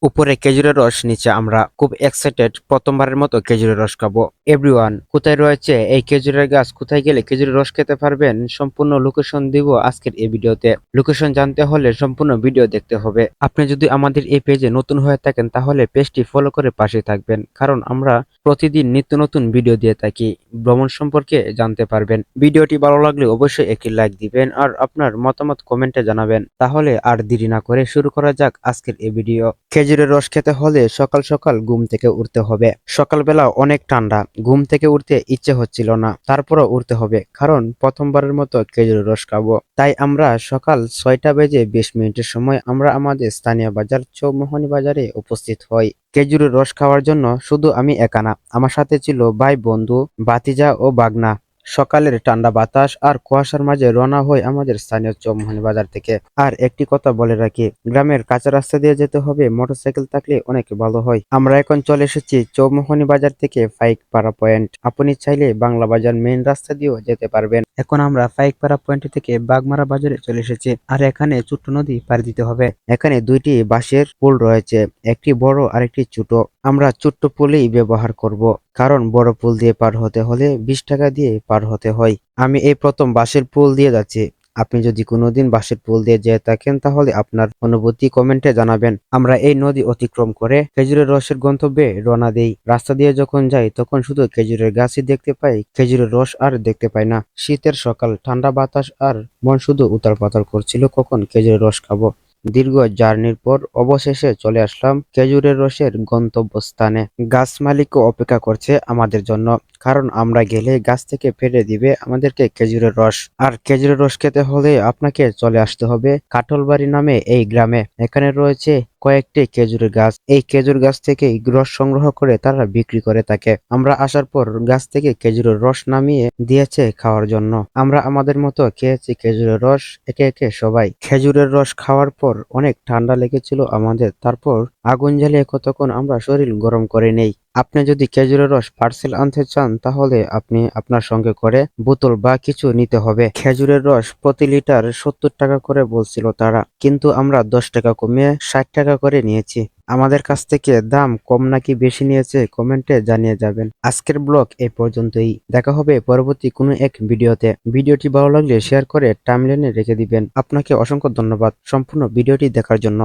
উপরে খেজুরের রস, নিচে আমরা খুব এক্সাইটেড প্রথমবারের মতো খেজুরের রস খাবো। এভরিওয়ান, কোথায় রয়েছে এই খেজুরের গাছ, কোথায় গেলে খেজুরের রস খেতে পারবেন, সম্পূর্ণ লোকেশন দিব আজকের এই ভিডিওতে। লোকেশন জানতে হলে সম্পূর্ণ ভিডিও দেখতে হবে। আপনি যদি আমাদের এই পেজে নতুন হয়ে থাকেন তাহলে পেজটি ফলো করে পাশে থাকবেন, কারণ আমরা প্রতিদিন নিত্য নতুন ভিডিও দিয়ে থাকি। ভ্রমণ সম্পর্কে জানতে পারবেন। ভিডিওটি ভালো লাগলে অবশ্যই একটি লাইক দিবেন আর আপনার মতামত কমেন্টে জানাবেন। তাহলে আর দেরি না করে শুরু করা যাক আজকের এই ভিডিও। খেজুরের রস খেতে হলে সকাল সকাল ঘুম থেকে উঠতে হবে। সকালবেলা অনেক ঠান্ডা, ঘুম থেকে উঠতে ইচ্ছে হচ্ছিল না, তারপরও উঠতে হবে, কারণ প্রথমবারের মতো খেজুরের রস খাবো। তাই আমরা সকাল 6টা বেজে 20 মিনিটের সময় আমরা আমাদের স্থানীয় বাজার চৌমোহনী বাজারে উপস্থিত হই। খেজুরের রস খাওয়ার জন্য শুধু আমি একা না, আমার সাথে ছিল ভাই, বন্ধু, ভাতিজা ও বাগনা। সকালের ঠান্ডা বাতাস আর কুয়াশার মাঝে রওনা হয় আমাদের স্থানীয় চৌমুহনী বাজার থেকে। আর একটি কথা বলে রাখি, গ্রামের কাঁচা রাস্তা দিয়ে যেতে হবে, মোটরসাইকেল থাকলে অনেক ভালো হয়। আমরা এখন চলে এসেছি চৌমুহনী বাজার থেকে পাইকপাড়া পয়েন্ট। আপনি চাইলে বাংলা বাজার মেইন রাস্তা দিয়েও যেতে পারবেন। এখন আমরা পাইকপাড়া পয়েন্ট থেকে বাগমারা বাজারে চলে এসেছি। আর এখানে ছোট্ট নদী পার দিতে হবে। এখানে দুইটি বাঁশের পুল রয়েছে, একটি বড় আর একটি ছোট। আমরা ছোট্ট পুলেই ব্যবহার করব, কারণ বড় পুল দিয়ে পার হতে হলে 20 টাকা দিয়ে পার হতে হয়। আমি এই প্রথম বাঁশের পুল দিয়ে যাচ্ছি। আপনি যদি কোনোদিন বাঁশের পুল দিয়ে যেয়ে থাকেন তাহলে আপনার অনুভূতি কমেন্টে জানাবেন। আমরা এই নদী অতিক্রম করে খেজুরের রসের গন্তব্যে রওনা দেই। রাস্তা দিয়ে যখন যাই তখন শুধু খেজুরের গাছই দেখতে পাই, খেজুরের রস আর দেখতে পাই না। শীতের সকাল, ঠান্ডা বাতাস আর মন শুধু উতাল পাতাল করছিল কখন খেজুরের রস খাবো। দীর্ঘ জার্নির পর অবশেষে চলে আসলাম খেজুরের রসের গন্তব্যস্থানে। গাছ মালিকও অপেক্ষা করছে আমাদের জন্য, কারণ আমরা গেলে গাছ থেকে ফেলে দিবে আমাদেরকে খেজুরের রস। আর খেজুরের রস খেতে হলে আপনাকে চলে আসতে হবে কাঠলবাড়ি নামে এই গ্রামে। এখানে রয়েছে কয়েকটি খেজুরের গাছ। এই খেজুর গাছ থেকে রস সংগ্রহ করে তারা বিক্রি করে থাকে। আমরা আসার পর গাছ থেকে খেজুরের রস নামিয়ে দিয়েছে খাওয়ার জন্য। আমরা আমাদের মতো খেয়েছি খেজুরের রস একে একে সবাই। খেজুরের রস খাওয়ার পর অনেক ঠান্ডা লেগেছিল আমাদের, তারপর আগুন জ্বালিয়ে কতক্ষণ আমরা শরীর গরম করে নেই। আপনি যদি খেজুরের রস পার্সেল আনতে চান তাহলে আপনি আপনার সঙ্গে করে বোতল বা কিছু নিতে হবে। খেজুরের রস প্রতি লিটার 70 টাকা করে বলছিল তারা, কিন্তু আমরা 10 টাকা কমিয়ে 60 টাকা করে নিয়েছি। আমাদের কাছ থেকে দাম কম নাকি বেশি নিয়েছে কমেন্টে জানিয়ে যাবেন। আজকের ব্লগ এই পর্যন্তই। দেখা হবে পরবর্তী কোনো এক ভিডিওতে। ভিডিওটি ভালো লাগলে শেয়ার করে টাইমলাইনে রেখে দিবেন। আপনাকে অসংখ্য ধন্যবাদ সম্পূর্ণ ভিডিওটি দেখার জন্য।